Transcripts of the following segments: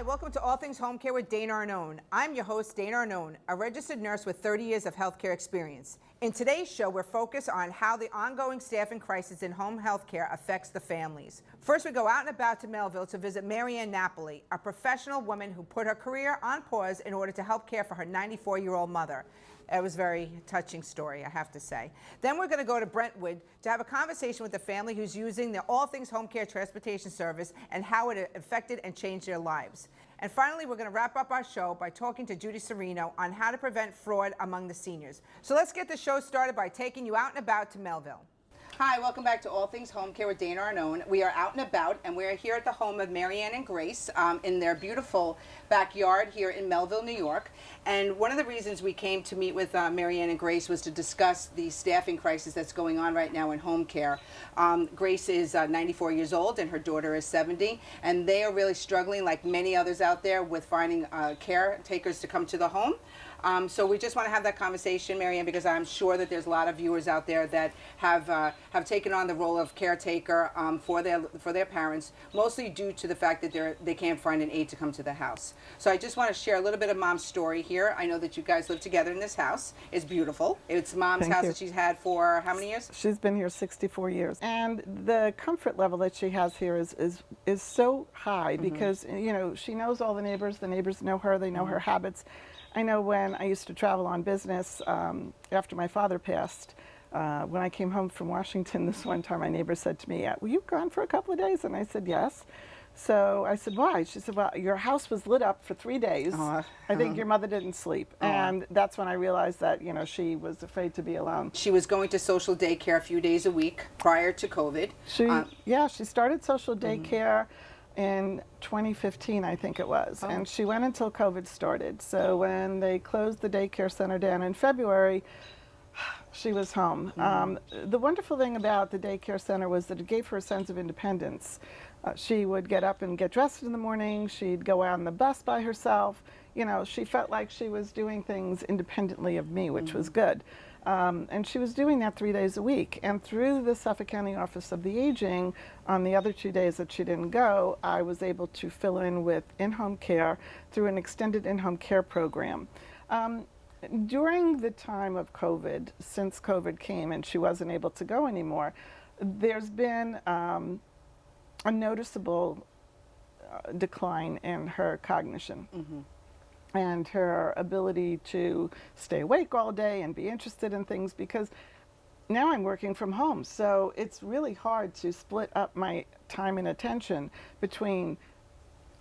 Hi, welcome to All Things Home Care with Dana Arnone. I'm your host, Dana Arnone, a registered nurse with 30 years of healthcare experience. In today's show, we're focused on how the ongoing staffing crisis in home health care affects the families. First, we go out and about to Melville to visit Marianne Napoli, a professional woman who put her career on pause in order to help care for her 94-year-old mother. It was a very touching story, I have to say. Then we're going to go to Brentwood to have a conversation with a family who's using the All Things Home Care Transportation Service and how it affected and changed their lives. And finally, we're going to wrap up our show by talking to Judy Serino on how to prevent fraud among the seniors. So let's get the show started by taking you out and about to Melville. Hi, welcome back to All Things Home Care with Dana Arnone. We are out and about, and we're here at the home of Marianne and Grace in their beautiful backyard here in Melville, New York. And one of the reasons we came to meet with Marianne and Grace was to discuss the staffing crisis that's going on right now in home care. Grace is 94 years old, and her daughter is 70, and they are really struggling, like many others out there, with finding caretakers to come to the home. So we just want to have that conversation, Marianne, because I'm sure that there's a lot of viewers out there that have taken on the role of caretaker for their parents, mostly due to the fact that they can't find an aide to come to the house. So I just want to share a little bit of Mom's story here. I know that you guys live together in this house. It's beautiful. It's Mom's house that she's had for how many years? She's been here 64 years, and the comfort level that she has here is so high because she knows all the neighbors know her, they know her habits. I know when I used to travel on business after my father passed, when I came home from Washington this one time, my neighbor said to me, "Were you gone for a couple of days?" And I said, "Yes." So I said, "Why?" She said, "Well, your house was lit up for 3 days. I think your mother didn't sleep." And that's when I realized that, she was afraid to be alone. She was going to social daycare a few days a week prior to COVID. She started social daycare in 2015, I think it was, and she went until COVID started. So when they closed the daycare center down in February, she was home. The wonderful thing about the daycare center was that it gave her a sense of independence. She would get up and get dressed in the morning. She'd go out on the bus by herself. She felt like she was doing things independently of me, which was good. And she was doing that 3 days a week. And through the Suffolk County Office of the Aging, on the other 2 days that she didn't go, I was able to fill in with in-home care through an extended in-home care program. During the time of COVID, since COVID came and she wasn't able to go anymore, there's been a noticeable decline in her cognition. And her ability to stay awake all day and be interested in things, because now I'm working from home. So it's really hard to split up my time and attention between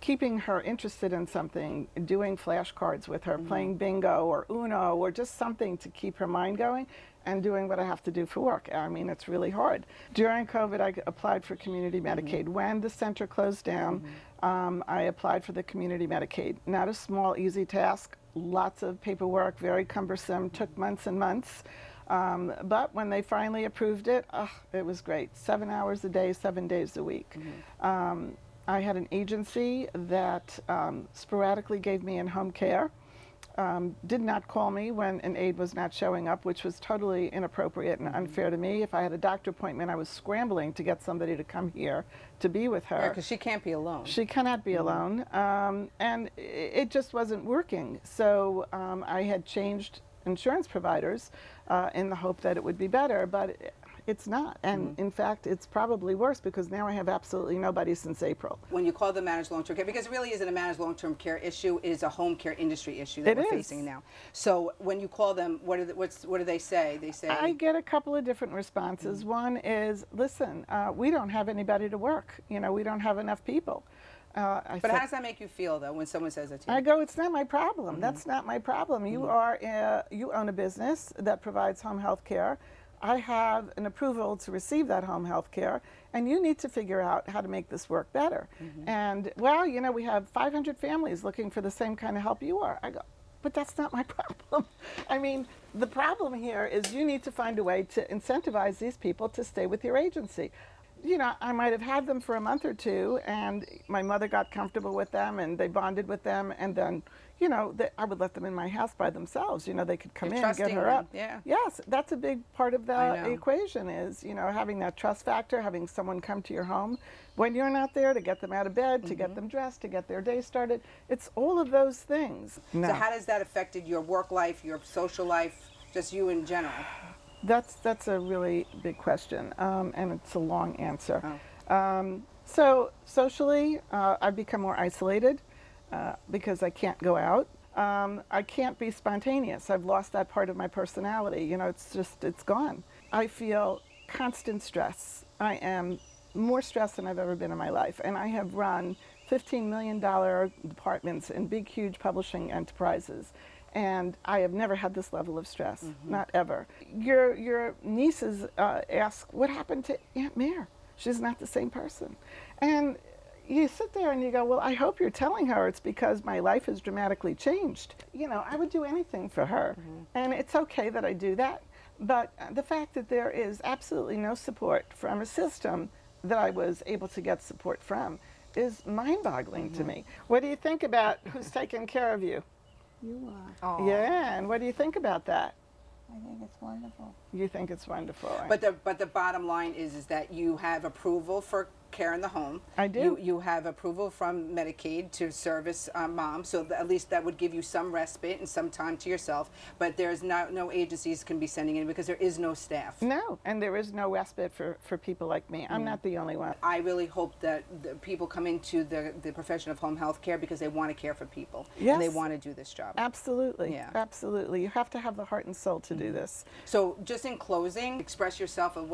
keeping her interested in something, doing flashcards with her, playing bingo or Uno or just something to keep her mind going, and doing what I have to do for work. I mean, it's really hard. During COVID, I applied for community Medicaid. When the center closed down, I applied for the community Medicaid. Not a small, easy task, lots of paperwork, very cumbersome, took months and months. But when they finally approved it, it was great. 7 hours a day, 7 days a week. I had an agency that sporadically gave me in-home care. Did not call me when an aide was not showing up, which was totally inappropriate and unfair to me. If I had a doctor appointment, I was scrambling to get somebody to come here to be with her. Yeah, because she can't be alone. She cannot be alone, and it just wasn't working. So I had changed insurance providers in the hope that it would be better, but it's not. And in fact, it's probably worse, because now I have absolutely nobody since April. When you call the managed long-term care, because it really isn't a managed long-term care issue, it is a home care industry issue that we're facing now. So when you call them, what do they say? They say, I get a couple of different responses. One is, listen, we don't have anybody to work. We don't have enough people. But how does that make you feel, though, when someone says that to you? I go, it's not my problem. That's not my problem. You own a business that provides home health care. I have an approval to receive that home health care, and you need to figure out how to make this work better. And, well, we have 500 families looking for the same kind of help you are. I go, but that's not my problem. I mean, the problem here is you need to find a way to incentivize these people to stay with your agency. you know, I might have had them for a month or two, and my mother got comfortable with them, and they bonded with them, and then, you know, I would let them in my house by themselves. You know, they could come You're in and get trusting her them, up. yeah. Yes, that's a big part of I the know. equation is, you know, having that trust factor, having someone come to your home when you're not there to get them out of bed, to get them dressed, to get their day started. It's all of those things. So how does that affected your work life, your social life, just you in general? That's a really big question, and it's a long answer. Oh. So socially, I've become more isolated because I can't go out. I can't be spontaneous. I've lost that part of my personality. You know, it's gone. I feel constant stress. I am more stressed than I've ever been in my life, and I have run $15 million departments in big, huge publishing enterprises. And I have never had this level of stress, not ever. Your nieces ask, what happened to Aunt Mare? She's not the same person. And you sit there and you go, well, I hope you're telling her it's because my life has dramatically changed. You know, I would do anything for her. And it's okay that I do that. But the fact that there is absolutely no support from a system that I was able to get support from is mind-boggling to me. What do you think about who's taking care of you? You are. Oh. Yeah, and what do you think about that? I think it's wonderful. You think it's wonderful. But the bottom line is that you have approval for care in the home. I do. You have approval from Medicaid to service mom, so at least that would give you some respite and some time to yourself. But there's no agencies can be sending in because there is no staff. No, and there is no respite for people like me. I'm not the only one. I really hope that the people come into the profession of home health care because they want to care for people. Yes. And they want to do this job. Absolutely. Yeah. Absolutely. You have to have the heart and soul to do this. So just in closing, express yourself of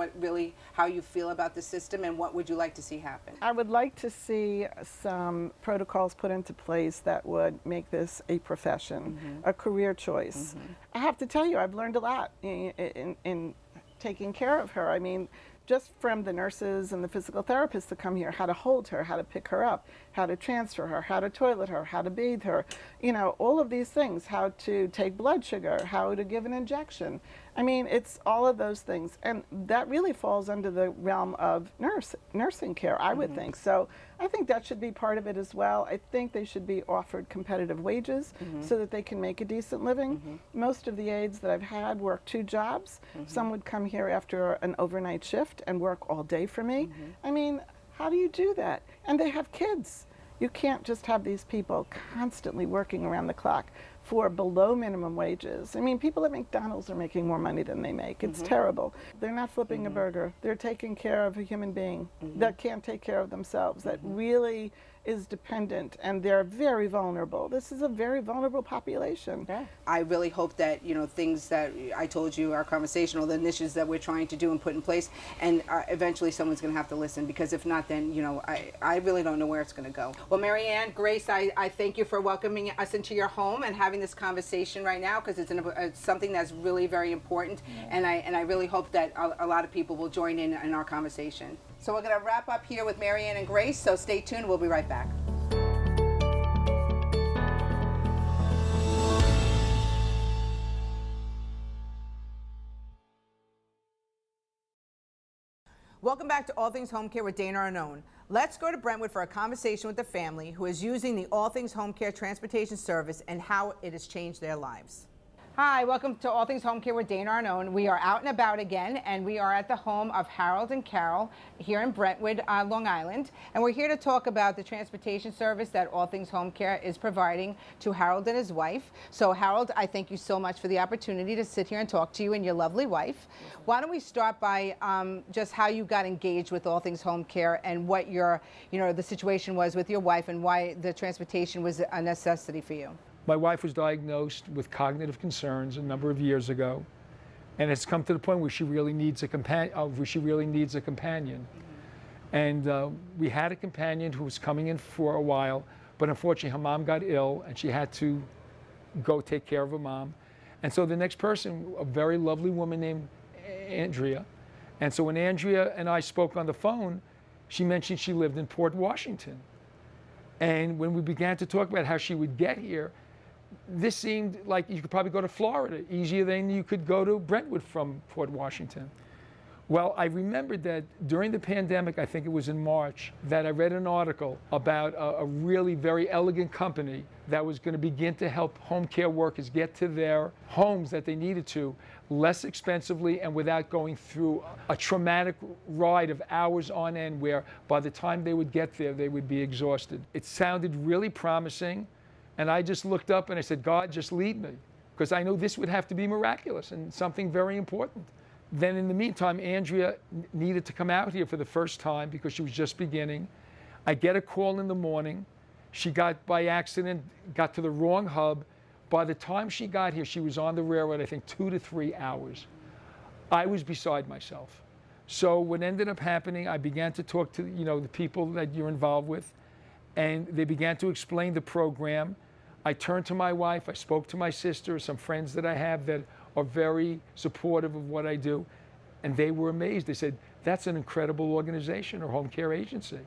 how you feel about the system and what would you like to see happen. I would like to see some protocols put into place that would make this a profession, a career choice. I have to tell you, I've learned a lot in taking care of her. I mean, just from the nurses and the physical therapists that come here, how to hold her, how to pick her up, how to transfer her, how to toilet her, how to bathe her, you know, all of these things, how to take blood sugar, how to give an injection. I mean, it's all of those things. And that really falls under the realm of nursing care, I would think. So I think that should be part of it as well. I think they should be offered competitive wages so that they can make a decent living. Most of the aides that I've had work 2 jobs. Some would come here after an overnight shift and work all day for me. I mean, how do you do that? And they have kids. You can't just have these people constantly working around the clock for below minimum wages. I mean, people at McDonald's are making more money than they make. It's terrible. They're not flipping a burger. They're taking care of a human being that can't take care of themselves, that really is dependent, and they're very vulnerable. This is a very vulnerable population. Yeah. I really hope that, you know, things that I told you, our conversation, all the initiatives that we're trying to do and put in place, and eventually someone's going to have to listen, because if not, then, you know, I really don't know where it's going to go. Well, Mary Ann, Grace, I thank you for welcoming us into your home and having this conversation right now, because it's something that's really very important, and I really hope that a lot of people will join in our conversation. So we're going to wrap up here with Mary Ann and Grace, so stay tuned. We'll be right back. Welcome back to All Things Home Care with Dana Arnone. Let's go to Brentwood for a conversation with the family who is using the All Things Home Care transportation service and how it has changed their lives. Hi, welcome to All Things Home Care with Dana Arnone. We are out and about again, and we are at the home of Harold and Carol here in Brentwood, Long Island. And we're here to talk about the transportation service that All Things Home Care is providing to Harold and his wife. So Harold, I thank you so much for the opportunity to sit here and talk to you and your lovely wife. Why don't we start by just how you got engaged with All Things Home Care and what your, the situation was with your wife and why the transportation was a necessity for you. My wife was diagnosed with cognitive concerns a number of years ago, and it's come to the point where she really needs a companion. And we had a companion who was coming in for a while, but unfortunately her mom got ill and she had to go take care of her mom. And so the next person, a very lovely woman named Andrea. And so when Andrea and I spoke on the phone, she mentioned she lived in Port Washington. And when we began to talk about how she would get here, this seemed like you could probably go to Florida easier than you could go to Brentwood from Port Washington. Well, I remembered that during the pandemic, I think it was in March, that I read an article about a really very elegant company that was going to begin to help home care workers get to their homes that they needed to less expensively and without going through a traumatic ride of hours on end where by the time they would get there, they would be exhausted. It sounded really promising, and I just looked up and I said, God, just lead me, because I know this would have to be miraculous and something very important. Then in the meantime, Andrea needed to come out here for the first time because she was just beginning. I get a call in the morning. She got, by accident, got to the wrong hub. By the time she got here, she was on the railroad, I think 2 to 3 hours. I was beside myself. So what ended up happening, I began to talk to, the people that you're involved with, and they began to explain the program. I turned to my wife, I spoke to my sister, some friends that I have that are very supportive of what I do, and they were amazed. They said, that's an incredible organization or home care agency.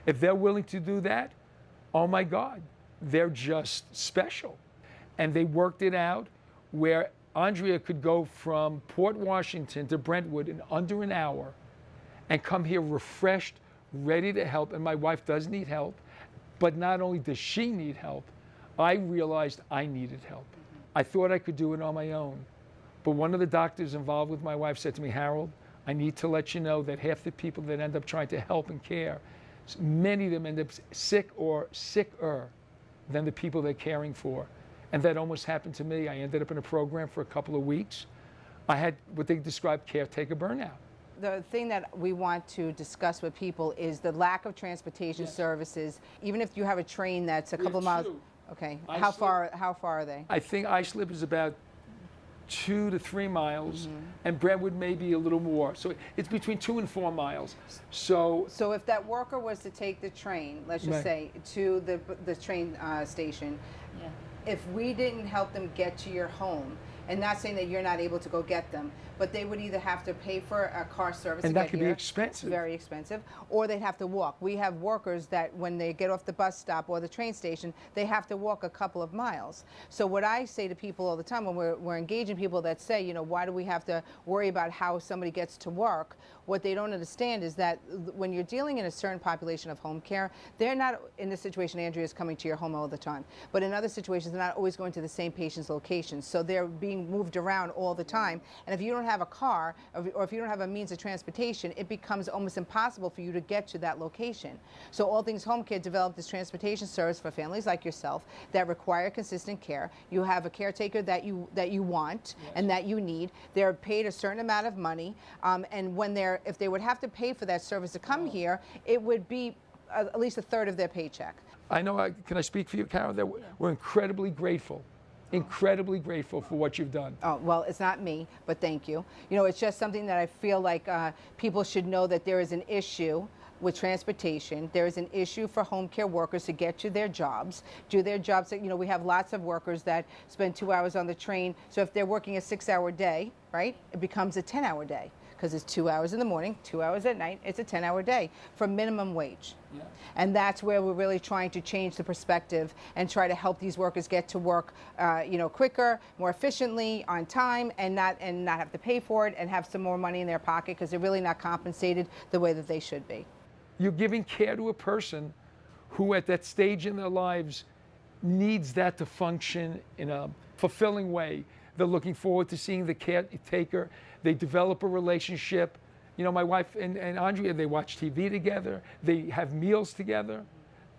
If they're willing to do that, oh my God, they're just special. And they worked it out where Andrea could go from Port Washington to Brentwood in under an hour and come here refreshed, ready to help. And my wife does need help, but not only does she need help, I realized I needed help. I thought I could do it on my own. But one of the doctors involved with my wife said to me, Harold, I need to let you know that half the people that end up trying to help and care, many of them end up sick or sicker than the people they're caring for. And that almost happened to me. I ended up in a program for a couple of weeks. I had what they describe caretaker burnout. The thing that we want to discuss with people is the lack of transportation services. Even if you have a train that's a couple of miles. Okay. How far are they? I think Islip is about 2 to 3 miles, and Brentwood may be a little more. So it's between 2 and 4 miles. So if that worker was to take the train, let's just say, to the train station, if we didn't help them get to your home, and not saying that you're not able to go get them, but they would either have to pay for a car service and to that get could here, be expensive. very expensive, or they'd have to walk. We have workers that when they get off the bus stop or the train station, they have to walk a couple of miles. So what I say to people all the time when we're engaging people that say, why do we have to worry about how somebody gets to work? What they don't understand is that when you're dealing in a certain population of home care, they're not in the situation Andrea is coming to your home all the time. But in other situations, they're not always going to the same patient's location. So they're being moved around all the time. And if you don't have a car, or if you don't have a means of transportation, it becomes almost impossible for you to get to that location. So All Things Home Care developed this transportation service for families like yourself that require consistent care. You have a caretaker that you want and that you need. They're paid a certain amount of money, and if they would have to pay for that service to come here, it would be at least a third of their paycheck. I know, can I speak for you, Carol? That we're incredibly grateful for what you've done. Oh, well, it's not me, but thank you. It's just something that I feel like people should know that there is an issue with transportation. There is an issue for home care workers to get to their jobs, do their jobs. We have lots of workers that spend 2 hours on the train. So if they're working a 6-hour day, right, it becomes a 10-hour day. Because it's 2 hours in the morning, 2 hours at night, it's a 10-hour day for minimum wage. Yeah. And that's where we're really trying to change the perspective and try to help these workers get to work quicker, more efficiently, on time, and not have to pay for it and have some more money in their pocket because they're really not compensated the way that they should be. You're giving care to a person who at that stage in their lives needs that to function in a fulfilling way. They're looking forward to seeing the caretaker. They develop a relationship. My wife and Andrea, they watch TV together. They have meals together.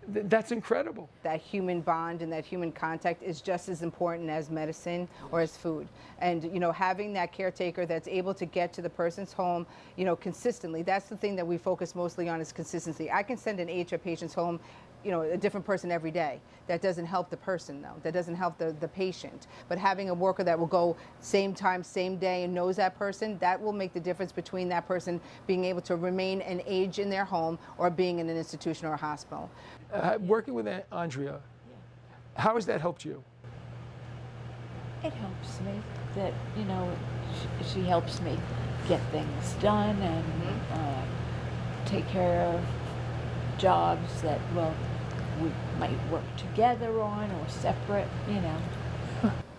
That's incredible. That human bond and that human contact is just as important as medicine or as food. And, having that caretaker that's able to get to the person's home, consistently, that's the thing that we focus mostly on is consistency. I can send an AHA patient's home, a different person every day. That doesn't help the person, though. That doesn't help the patient. But having a worker that will go same time, same day, and knows that person, that will make the difference between that person being able to remain and age in their home or being in an institution or a hospital. Working with Andrea, how has that helped you? It helps me that, she helps me get things done and take care of jobs that, we might work together on or separate,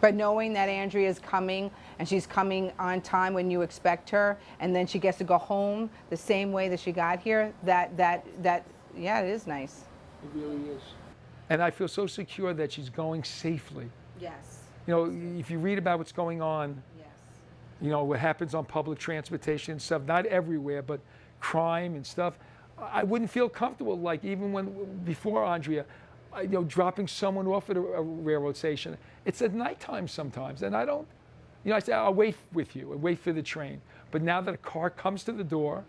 But knowing that Andrea is coming and she's coming on time when you expect her, and then she gets to go home the same way that she got here, yeah, it is nice. It really is. And I feel so secure that she's going safely. Yes. You know, if you read about what's going on, Yes. you know, what happens on public transportation and stuff, not everywhere, but crime and stuff, I wouldn't feel comfortable, like even before Andrea, you know, dropping someone off at a railroad station. It's at nighttime sometimes, and I don't, you know, I say, I'll wait with you, I'll wait for the train. But now that a car comes to the door,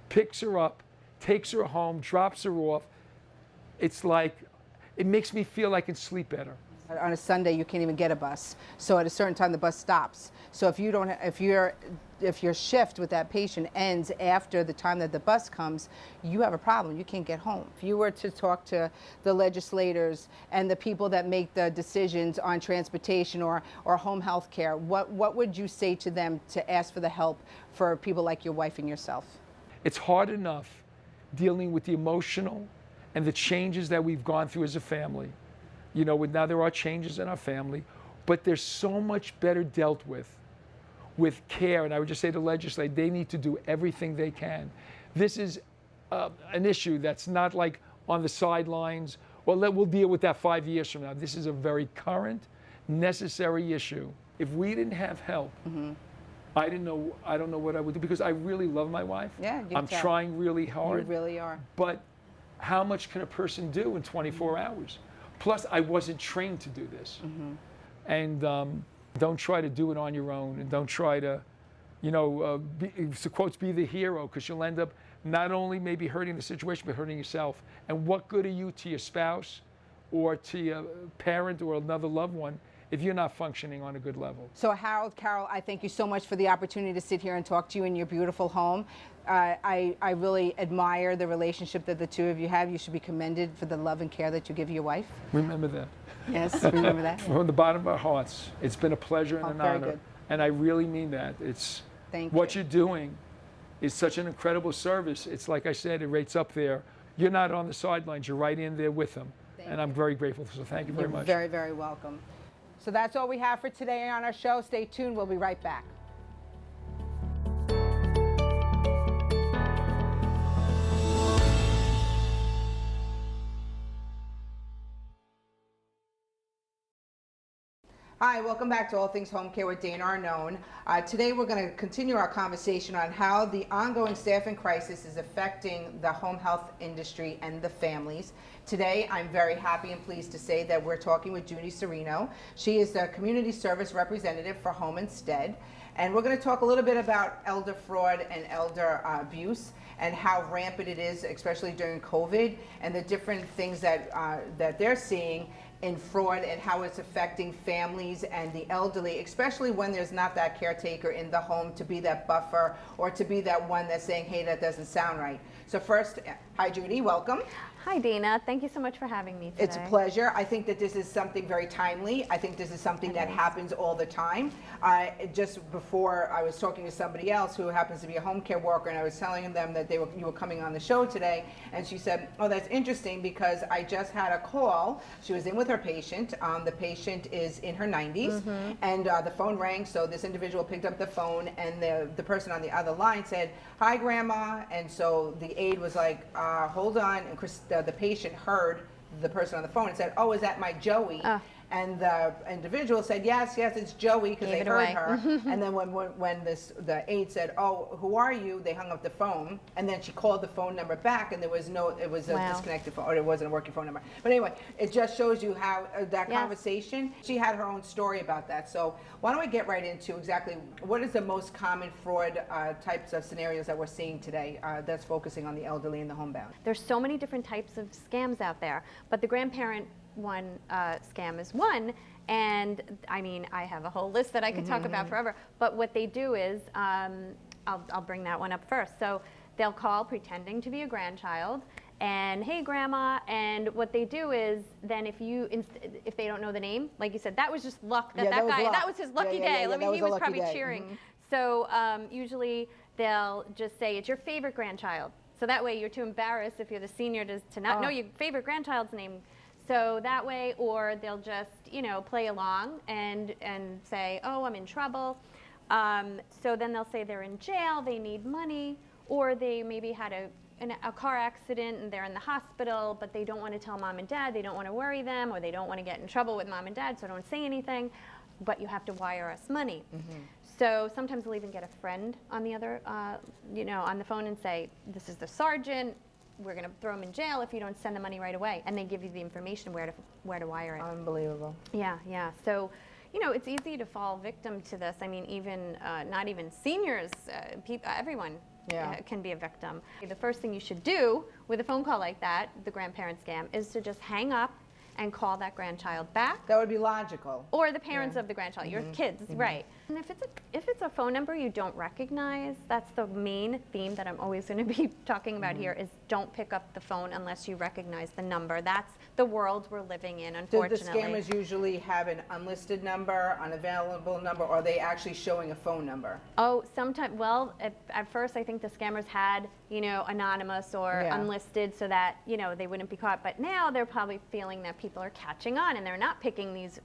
picks her up, takes her home, drops her off, it's like, it makes me feel I can sleep better. On a Sunday, you can't even get a bus. So at a certain time, the bus stops. So if your shift with that patient ends after the time that the bus comes, you have a problem. You can't get home. If you were to talk to the legislators and the people that make the decisions on transportation or home health care, what would you say to them to ask for the help for people like your wife and yourself? It's hard enough dealing with the emotional and the changes that we've gone through as a family. You know, now there are changes in our family, but there's so much better dealt with care. And I would just say to legislate, they need to do everything they can. This is an issue that's not like on the sidelines, well, we'll deal with that 5 years from now. This is a very current, necessary issue. If we didn't have help, I don't know what I would do, because I really love my wife. Yeah, you I'm can. trying really hard. You really are. But how much can a person do in 24 hours? Plus, I wasn't trained to do this. And don't try to do it on your own, and don't try to, you know, be the hero, because you'll end up not only maybe hurting the situation, but hurting yourself. And what good are you to your spouse or to your parent or another loved one if you're not functioning on a good level? So Harold, Carol, I thank you so much for the opportunity to sit here and talk to you in your beautiful home. I really admire the relationship that the two of you have. You should be commended for the love and care that you give your wife. Remember that. Yes, remember that. From the bottom of our hearts, it's been a pleasure and an very honor. good. And I really mean that. It's Thank what you. you're doing is such an incredible service. It's like I said, it rates up there. You're not on the sidelines, you're right in there with them. And I'm very grateful, so thank you very You're much. very, very welcome. So that's all we have for today on our show. Stay tuned, we'll be right back. Hi, welcome back to All Things Home Care with Dana Arnone. Today we're going to continue our conversation on how the ongoing staffing crisis is affecting the home health industry and the families. Today I'm very happy and pleased to say that we're talking with Judy Serino. She is the Community Service Representative for Home Instead. And we're going to talk a little bit about elder fraud and elder abuse and how rampant it is, especially during COVID, and the different things that they're seeing in fraud and how it's affecting families and the elderly, especially when there's not that caretaker in the home to be that buffer or to be that one that's saying, hey, that doesn't sound right. So first, hi Judy, welcome. Hi Dana, thank you so much for having me today. It's a pleasure. I think that this is something very timely. I think this is something that happens all the time. Just before, I was talking to somebody else who happens to be a home care worker, and I was telling them that you were coming on the show today, and she said, oh, that's interesting because I just had a call. She was in with her patient. The patient is in her 90s, and the phone rang, so this individual picked up the phone, and the person on the other line said, hi, Grandma, and so the aide was like, hold on, and the patient heard the person on the phone and said, oh, is that my Joey? And the individual said, yes, it's Joey, because they heard her. And then when the aide said, oh, who are you? They hung up the phone, and then she called the phone number back, and it was a disconnected phone, or it wasn't a working phone number. But anyway, it just shows you how that conversation, she had her own story about that. So why don't we get right into exactly what is the most common fraud types of scenarios that we're seeing today that's focusing on the elderly and the homebound? There's so many different types of scams out there, but the grandparent scam is one, and I mean, I have a whole list that I could talk about forever, but what they do is, I'll bring that one up first. So they'll call pretending to be a grandchild, and hey grandma, and what they do is then if they don't know the name, like you said, that was just luck, that guy, luck. That was his lucky day. I mean, he was probably cheering. So usually they'll just say, it's your favorite grandchild. So that way you're too embarrassed if you're the senior to not know your favorite grandchild's name. So that way, or they'll just, you know, play along and say, oh, I'm in trouble. So then they'll say they're in jail, they need money, or they maybe had a car accident and they're in the hospital, but they don't want to tell mom and dad, they don't want to worry them, or they don't want to get in trouble with mom and dad, so don't say anything, but you have to wire us money. So sometimes they'll even get a friend on the other, you know, on the phone and say, this is the sergeant, we're going to throw him in jail if you don't send the money right away. And they give you the information where to wire it. Unbelievable. Yeah, yeah. So, you know, it's easy to fall victim to this. I mean, even not even seniors, everyone can be a victim. The first thing you should do with a phone call like that, the grandparent scam, is to just hang up and call that grandchild back. That would be logical. Or the parents of the grandchild, your kids, right. And if it's a phone number you don't recognize, that's the main theme that I'm always going to be talking about here, is don't pick up the phone unless you recognize the number. That's the world we're living in, unfortunately. Do the scammers usually have an unlisted number, unavailable number, or are they actually showing a phone number? Oh, sometimes, well, at first I think the scammers had, you know, anonymous or unlisted so that, you know, they wouldn't be caught. But now they're probably feeling that people are catching on and they're not picking these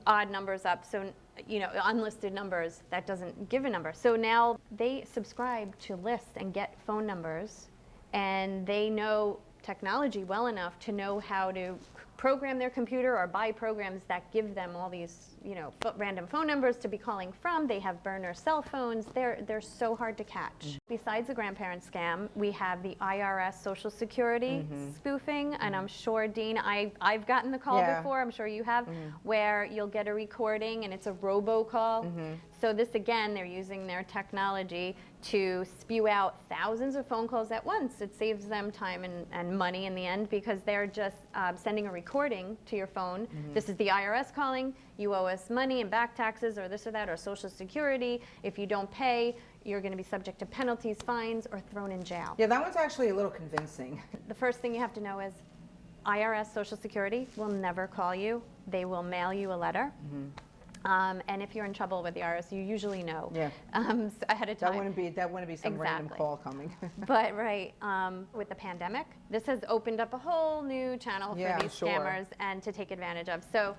odd numbers up. So, you know, unlisted numbers, that doesn't give a number. So now they subscribe to lists and get phone numbers, and they know technology well enough to know how to program their computer or buy programs that give them all these, you know, random phone numbers to be calling from. They have burner cell phones. They're so hard to catch. Besides the grandparent scam, we have the IRS Social Security spoofing, and I'm sure, Dean, I've gotten the call before, I'm sure you have, where you'll get a recording and it's a robocall. So this, again, they're using their technology to spew out thousands of phone calls at once. It saves them time and money in the end, because they're just sending a recording to your phone. This is the IRS calling, you owe us money and back taxes or this or that, or Social Security. If you don't pay, you're going to be subject to penalties, fines, or thrown in jail. Yeah, that one's actually a little convincing. The first thing you have to know is IRS Social Security will never call you. They will mail you a letter. And if you're in trouble with the IRS, you usually know ahead of time. That wouldn't be some random call coming. But with the pandemic, this has opened up a whole new channel for these scammers and to take advantage of. So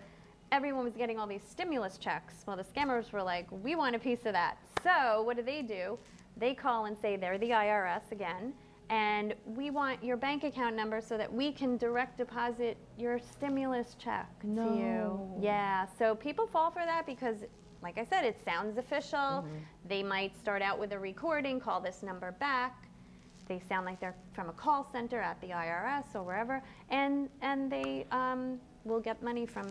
everyone was getting all these stimulus checks. Well, the scammers were like, we want a piece of that. So what do? They call and say they're the IRS again, and we want your bank account number so that we can direct deposit your stimulus check to you. Yeah, so people fall for that because, like I said, it sounds official. They might start out with a recording, call this number back. They sound like they're from a call center at the IRS or wherever, and they will get money from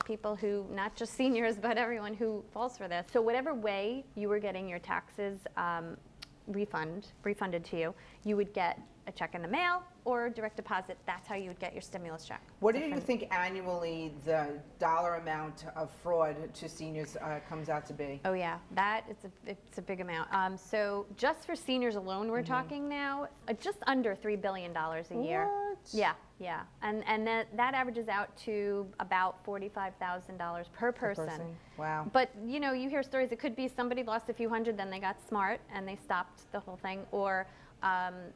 people who, not just seniors, but everyone who falls for this. So whatever way you were getting your taxes refunded to you, you would get a check in the mail or direct deposit. That's how you would get your stimulus check. What do you think annually the dollar amount of fraud to seniors comes out to be? Oh yeah, it's a big amount. So just for seniors alone, we're talking now just under $3 billion a year. What? Yeah, and that averages out to about $45,000 per person. Wow. But you know, you hear stories. It could be somebody lost a few hundred, then they got smart and they stopped the whole thing, or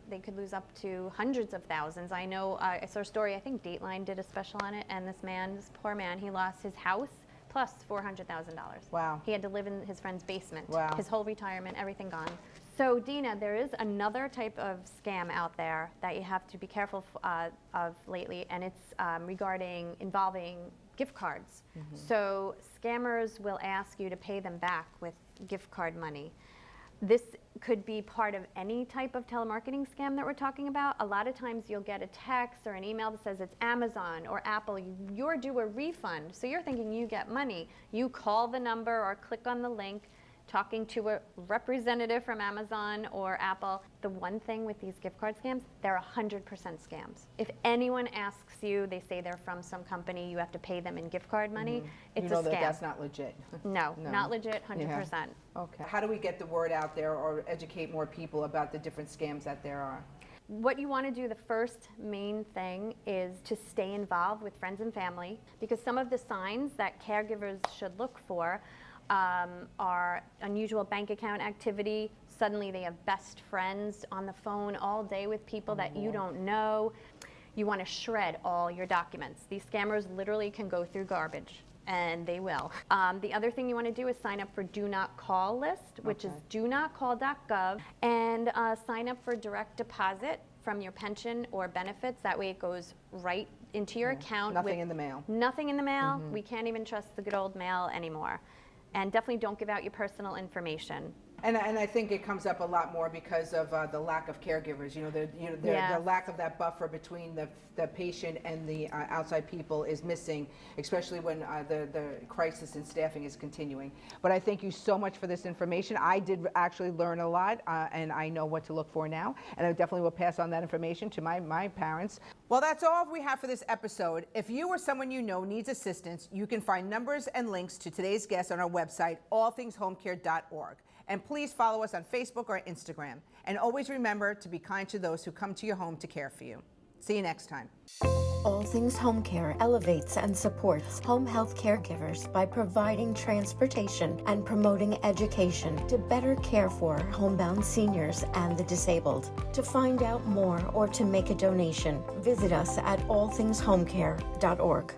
they could lose up to hundreds of thousands. I know, I saw a story, I think Dateline did a special on it, and this poor man, he lost his house plus $400,000. Wow. He had to live in his friend's basement. Wow. His whole retirement, everything gone. So Dina, there is another type of scam out there that you have to be careful of lately, and it's involving gift cards. So scammers will ask you to pay them back with gift card money. This could be part of any type of telemarketing scam that we're talking about. A lot of times you'll get a text or an email that says it's Amazon or Apple, you're due a refund. So you're thinking you get money. You call the number or click on the link, talking to a representative from Amazon or Apple. The one thing with these gift card scams, they're 100% scams. If anyone asks you, they say they're from some company, you have to pay them in gift card money, it's a scam. That's not legit. No, not legit, 100%. Yeah. Okay. How do we get the word out there or educate more people about the different scams that there are? What you want to do, the first main thing, is to stay involved with friends and family, because some of the signs that caregivers should look for are unusual bank account activity. Suddenly they have best friends on the phone all day with people that you don't know. you want to shred all your documents. These scammers literally can go through garbage, and they will. The other thing you want to do is sign up for Do Not Call list, which is donotcall.gov, and sign up for direct deposit from your pension or benefits. That way it goes right into your account. Nothing in the mail. Nothing in the mail. We can't even trust the good old mail anymore. And definitely don't give out your personal information. And I think it comes up a lot more because of the lack of caregivers. The lack of that buffer between the patient and the outside people is missing, especially when the crisis in staffing is continuing. But I thank you so much for this information. I did actually learn a lot, and I know what to look for now. And I definitely will pass on that information to my parents. Well, that's all we have for this episode. If you or someone you know needs assistance, you can find numbers and links to today's guests on our website, allthingshomecare.org. And please follow us on Facebook or Instagram. And always remember to be kind to those who come to your home to care for you. See you next time. All Things Home Care elevates and supports home health caregivers by providing transportation and promoting education to better care for homebound seniors and the disabled. To find out more or to make a donation, visit us at allthingshomecare.org.